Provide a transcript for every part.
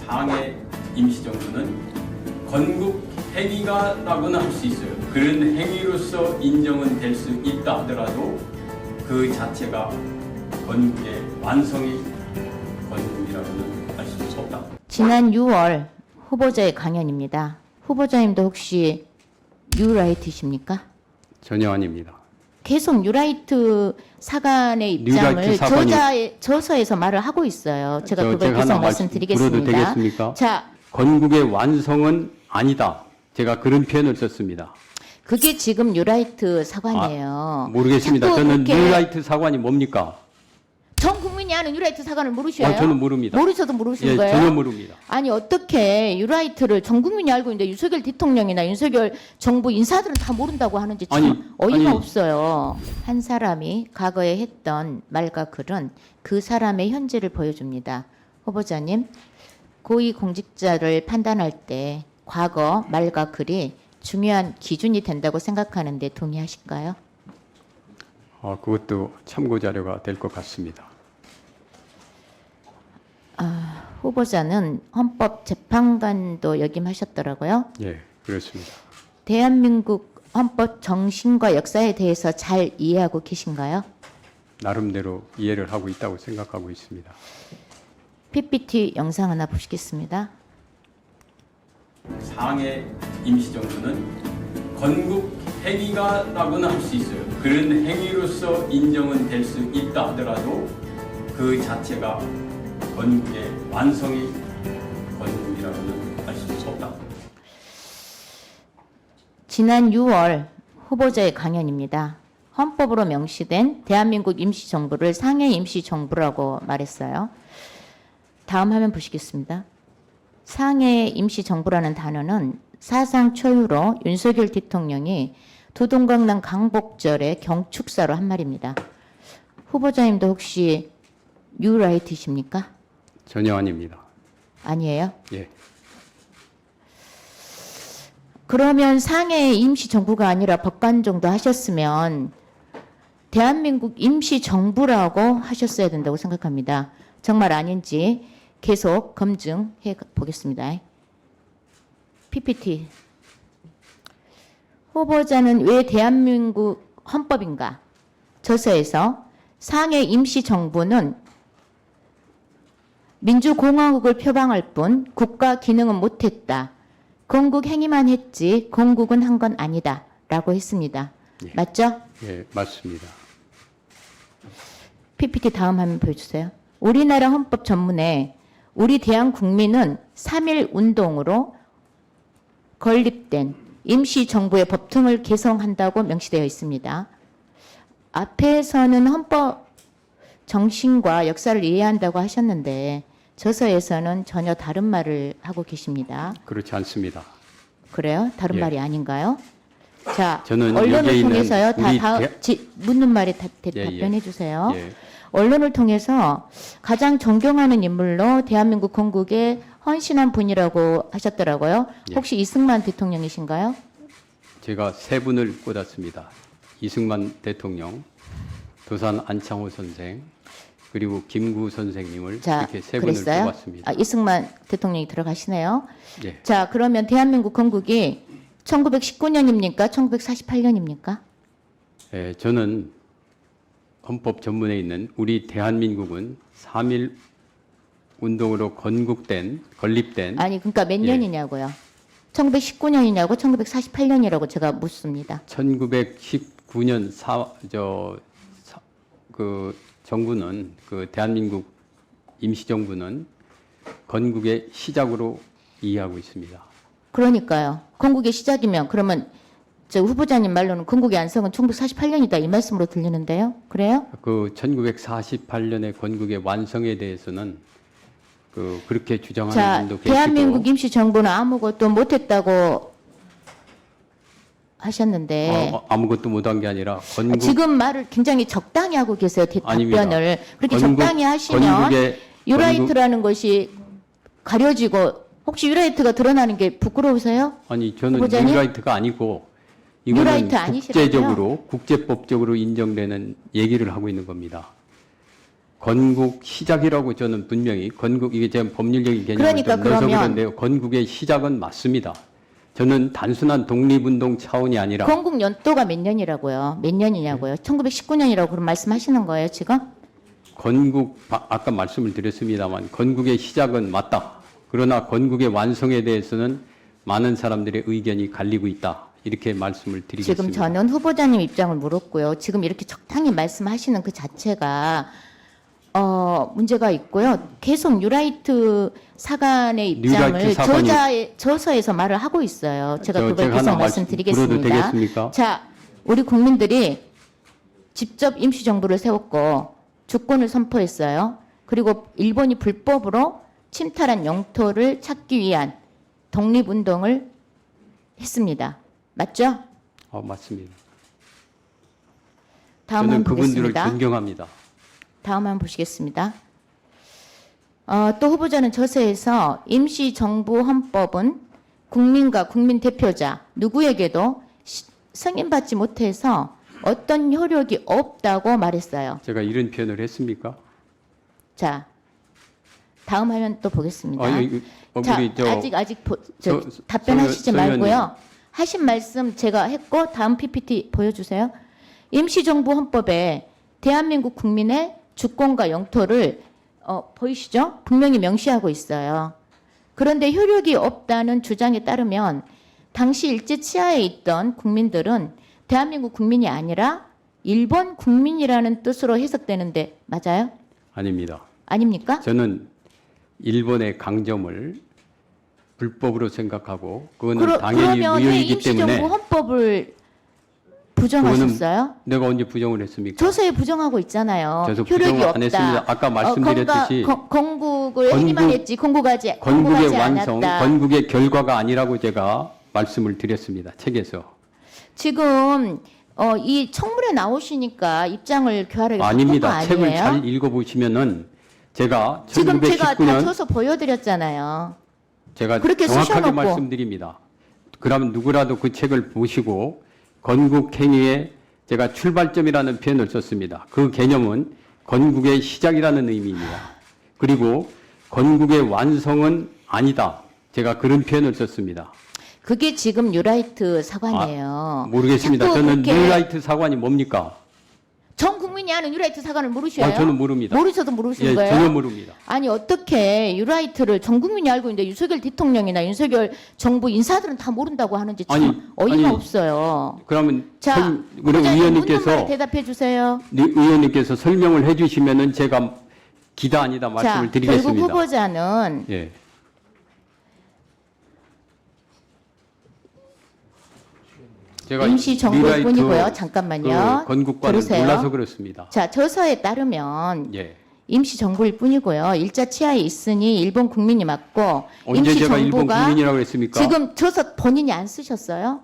상해 임시정부는 건국 행위가라고는 할 수 있어요. 그런 행위로서 인정은 될 수 있다 하더라도 그 자체가 건국의 완성이 건국이라고는 할 수 없다. 지난 6월 후보자의 강연입니다. 후보자님도 혹시 뉴라이트십니까? 전혀 아닙니다. 계속 뉴라이트 사관의 입장을 뉴라이트 사관이- 저서에서 말을 하고 있어요. 제가 그걸 하나 계속 말씀드리겠습니다. 물어도 되겠습니까? 자, 건국의 완성은 아니다. 제가 그런 표현을 썼습니다. 그게 지금 뉴라이트 사관이에요. 모르겠습니다. 자꾸 저는 그렇게 뉴라이트 사관이 뭡니까? 전 국민이 아는 뉴라이트 사관을 모르셔요? 저는 모릅니다. 모르셔도 모르시는 예, 거예요? 전혀 모릅니다. 아니 어떻게 뉴라이트를 전 국민이 알고 있는데 윤석열 대통령이나 윤석열 정부 인사들은 다 모른다고 하는지 참 아니, 어이가 아니. 없어요. 한 사람이 과거에 했던 말과 글은 그 사람의 현재를 보여줍니다. 후보자님, 고위공직자를 판단할 때 과거 말과 글이 중요한 기준이 된다고 생각하는데 동의하실까요? 그것도 참고 자료가 될 것 같습니다. 후보자는 헌법재판관도 역임하셨더라고요. 예, 그렇습니다. 대한민국 헌법 정신과 역사에 대해서 잘 이해하고 계신가요? 나름대로 이해를 하고 있다고 생각하고 있습니다. PPT 영상 하나 보시겠습니다. 상해 임시정부는 건국 행위가라고는 할 수 있어요. 그런 행위로서 인정은 될 수 있다 하더라도 그 자체가 건국의 완성이 건국이라고는 할 수 없다. 지난 6월 후보자의 강연입니다. 헌법으로 명시된 대한민국 임시정부를 상해 임시정부라고 말했어요. 다음 화면 보시겠습니다. 상해 임시정부라는 단어는 사상 초유로 윤석열 대통령이 도동강남 강복절의 경축사로 한 말입니다. 후보자님도 혹시 뉴라이트십니까? 전혀 아닙니다. 아니에요? 예, 그러면 상해 임시정부가 아니라 법관 정도 하셨으면 대한민국 임시정부라고 하셨어야 된다고 생각합니다. 정말 아닌지 계속 검증해 보겠습니다. PPT. 후보자는 왜 대한민국 헌법인가? 저서에서 상해 임시정부는 민주공화국을 표방할 뿐 국가 기능은 못했다. 건국 행위만 했지 건국은 한 건 아니다. 라고 했습니다. 예. 맞죠? 예, 맞습니다. PPT 다음 화면 보여주세요. 우리나라 헌법 전문에 우리 대한 국민은 3.1 운동으로 건립된 임시정부의 법통을 개성한다고 명시되어 있습니다. 앞에서는 헌법 정신과 역사를 이해한다고 하셨는데 저서에서는 전혀 다른 말을 하고 계십니다. 그렇지 않습니다. 그래요? 다른 예. 말이 아닌가요? 자, 저는 언론을 여기에 있는 통해서요. 우리 묻는 말에 예, 예. 답변해 주세요. 예, 언론을 통해서 가장 존경하는 인물로 대한민국 건국에 헌신한 분이라고 하셨더라고요. 예. 혹시 이승만 대통령이신가요? 제가 세 분을 꼽았습니다. 이승만 대통령, 도산 안창호 선생, 그리고 김구 선생님을 자, 이렇게 세 분을 그랬어요? 꼽았습니다. 이승만 대통령이 들어가시네요. 예, 자, 그러면 대한민국 건국이 1919년입니까? 1948년입니까? 예, 저는 헌법 전문에 있는 우리 대한민국은 3.1 운동으로 건립된 아니, 그러니까 몇 예. 년이냐고요? 1919년이냐고 1948년이라고 제가 묻습니다. 1919년 그 정부는 그 대한민국 임시정부는 건국의 시작으로 이해하고 있습니다. 그러니까요. 건국의 시작이면 그러면 저 후보자님 말로는 건국의 안성은 1948년이다 이 말씀으로 들리는데요. 그래요? 그 1948년의 건국의 완성에 대해서는 그렇게 주장하는 자, 분도 계시고 대한민국 임시정부는 아무것도 못했다고 하셨는데 아무것도 못한 게 아니라 건국 지금 말을 굉장히 적당히 하고 계세요. 아닙니다. 답변을. 그렇게 건국- 적당히 하시면 건국의- 유라이트라는 것이 가려지고 혹시 유라이트가 드러나는 게 부끄러우세요? 아니 저는 후보자님? 뉴라이트가 아니고 이거는 뉴라이트 아니시라고요? 국제법적으로 인정되는 얘기를 하고 있는 겁니다. 건국 시작이라고 저는 분명히 건국 이게 제가 법률적인 개념을 그러니까 좀 넣어서 그러면 그런데요. 건국의 시작은 맞습니다. 저는 단순한 독립운동 차원이 아니라 건국 연도가 몇 년이라고요? 몇 년이냐고요? 1919년이라고 그런 말씀하시는 거예요, 지금? 아까 말씀을 드렸습니다만 건국의 시작은 맞다. 그러나 건국의 완성에 대해서는 많은 사람들의 의견이 갈리고 있다. 이렇게 말씀을 드리겠습니다. 지금 저는 후보자님 입장을 물었고요. 지금 이렇게 적당히 말씀하시는 그 자체가 문제가 있고요. 계속 뉴라이트 사관의 입장을 뉴라이트 사관이- 저서에서 말을 하고 있어요. 제가 제가 그걸 하나 계속 들어도 말씀드리겠습니다. 되겠습니까? 자, 우리 국민들이 직접 임시정부를 세웠고 주권을 선포했어요. 그리고 일본이 불법으로 침탈한 영토를 찾기 위한 독립운동을 했습니다. 맞죠? 맞습니다. 다음 저는 한번 그분들을 보겠습니다. 존경합니다. 다음 한번 보시겠습니다. 또 후보자는 저서에서 임시정부 헌법은 국민과 국민 대표자 누구에게도 승인받지 못해서 어떤 효력이 없다고 말했어요. 제가 이런 표현을 했습니까? 자, 다음 화면 또 보겠습니다. 자, 우리 아직 답변하시지 서 의원님. 말고요. 하신 말씀 제가 했고 다음 PPT 보여주세요. 임시정부 헌법에 대한민국 국민의 주권과 영토를 보이시죠? 분명히 명시하고 있어요. 그런데 효력이 없다는 주장에 따르면 당시 일제 치하에 있던 국민들은 대한민국 국민이 아니라 일본 국민이라는 뜻으로 해석되는데 맞아요? 아닙니다. 아닙니까? 저는 일본의 강점을 불법으로 생각하고 그거는 당연히 그러면 왜 무효이기 임시정부 때문에 헌법을 부정하셨어요? 내가 언제 부정을 했습니까? 저서에 부정하고 있잖아요. 저서 효력이 부정을 없다. 안 했습니다. 아까 말씀드렸듯이 건국을 건국- 행위만 했지 건국의 공국하지 완성, 않았다. 건국의 결과가 아니라고 제가 말씀을 드렸습니다. 책에서. 지금 이 청문회 나오시니까 입장을 교활하게 바꾼 거 아닙니다. 아니에요? 책을 잘 읽어보시면은 제가 지금 제가 다 1919년 저서 보여드렸잖아요. 제가 그렇게 정확하게 쓰셔놓고. 말씀드립니다. 그러면 누구라도 그 책을 보시고 건국행위의 제가 출발점이라는 표현을 썼습니다. 그 개념은 건국의 시작이라는 의미입니다. 그리고 건국의 완성은 아니다. 제가 그런 표현을 썼습니다. 그게 지금 뉴라이트 사관이에요. 모르겠습니다. 자꾸 저는 그렇게 뉴라이트 사관이 뭡니까? 전 국민이 아는 뉴라이트 사관을 모르셔요? 저는 모릅니다. 모르셔도 모르시는 예, 거예요? 전혀 모릅니다. 아니 어떻게 뉴라이트를 전 국민이 알고 있는데 윤석열 대통령이나 윤석열 정부 인사들은 다 모른다고 하는지 참 아니, 어이가 아니, 없어요. 그러면 자, 우리 후보자님 묻는 말에 의원님께서 대답해 주세요. 의원님께서 설명을 해주시면은 제가 기다 아니다 자, 말씀을 결국 드리겠습니다. 후보자는 예. 제가 임시 정부일 뉴라이트 뿐이고요. 잠깐만요. 그 건국과는 들으세요. 몰라서 그렇습니다. 자, 저서에 따르면 예. 임시 정부일 뿐이고요. 일자 치하에 있으니 일본 국민이 맞고 언제 임시 제가 일본 정부가 국민이라고 했습니까? 지금 저서 본인이 안 쓰셨어요?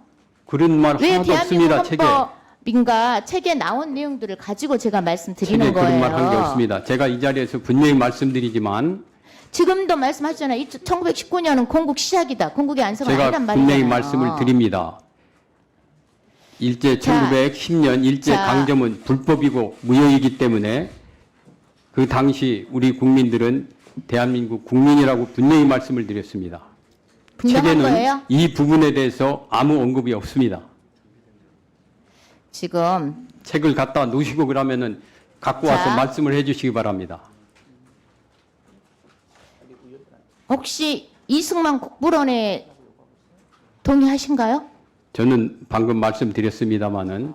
그런 말 왜 하나도 대한민국 없습니다. 책에. 헌법인가 책에 나온 내용들을 가지고 제가 말씀드리는 책에 거예요. 그런 말 한 게 없습니다. 제가 이 자리에서 분명히 말씀드리지만 지금도 말씀하셨잖아요. 1919년은 건국 시작이다. 건국의 안성은 제가 아니란 말이잖아요. 분명히 말씀을 드립니다. 일제 자, 1910년 일제 자. 강점은 불법이고 무효이기 때문에 그 당시 우리 국민들은 대한민국 국민이라고 분명히 말씀을 드렸습니다. 분명한 책에는 거예요? 이 부분에 대해서 아무 언급이 없습니다. 지금 책을 갖다 놓으시고 그러면은 갖고 와서 자. 말씀을 해주시기 바랍니다. 혹시 이승만 국부론에 동의하신가요? 저는 방금 말씀드렸습니다마는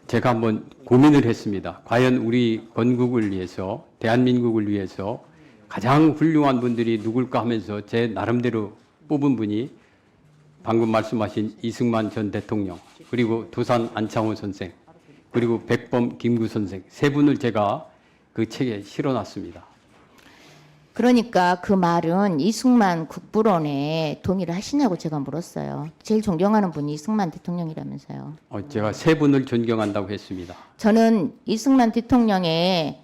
제가 한번 고민을 했습니다. 과연 우리 건국을 위해서, 대한민국을 위해서 가장 훌륭한 분들이 누굴까 하면서 제 나름대로 뽑은 분이 방금 말씀하신 이승만 전 대통령, 그리고 도산 안창호 선생, 그리고 백범 김구 선생 세 분을 제가 그 책에 실어놨습니다. 그러니까 그 말은 이승만 국부론에 동의를 하시냐고 제가 물었어요. 제일 존경하는 분이 이승만 대통령이라면서요. 제가 세 분을 존경한다고 했습니다. 저는 이승만 대통령의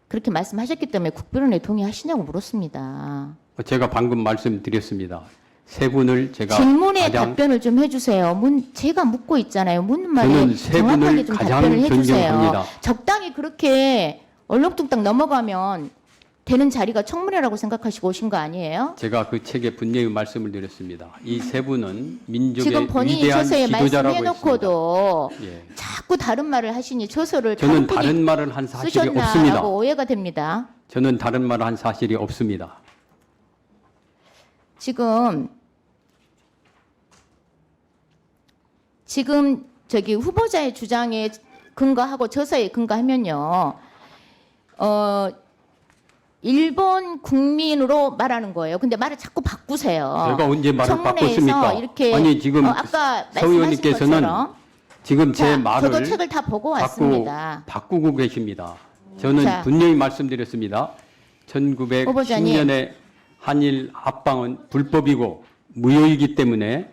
그렇게 말씀하셨기 때문에 국부론에 동의하시냐고 물었습니다. 제가 방금 말씀드렸습니다. 세 분을 제가 질문에 가장 답변을 좀 해주세요. 제가 묻고 있잖아요. 묻는 말에 저는 세 정확하게 분을 좀 가장 답변을 해주세요. 존경합니다. 적당히 그렇게 얼렁뚱땅 넘어가면 되는 자리가 청문회라고 생각하시고 오신 거 아니에요? 제가 그 책에 분명히 말씀을 드렸습니다. 이 세 분은 민족의 지금 본인이 위대한 처서에 지도자라고 했습니다. 말씀해놓고도 예. 자꾸 다른 말을 하시니 처서를 저는 다른 다른 분이 말을 한 사실이 없습니다. 쓰셨나라고 오해가 됩니다. 저는 다른 말을 한 사실이 없습니다. 지금 저기 후보자의 주장에 근거하고 저서에 근거하면요, 일본 국민으로 말하는 거예요. 근데 말을 자꾸 바꾸세요. 제가 언제 말을 청문회에서 바꿨습니까? 이렇게 아니 지금 아까 서 말씀하신 의원님께서는 것처럼 지금 제 자, 말을 저도 책을 다 보고 왔습니다. 바꾸고 계십니다. 저는 자. 분명히 말씀드렸습니다. 후보자님. 1910년에 한일 합방은 불법이고 무효이기 때문에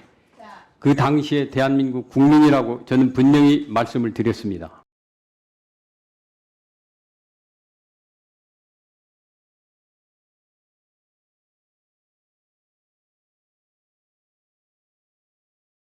그 당시에 대한민국 국민이라고 저는 분명히 말씀을 드렸습니다.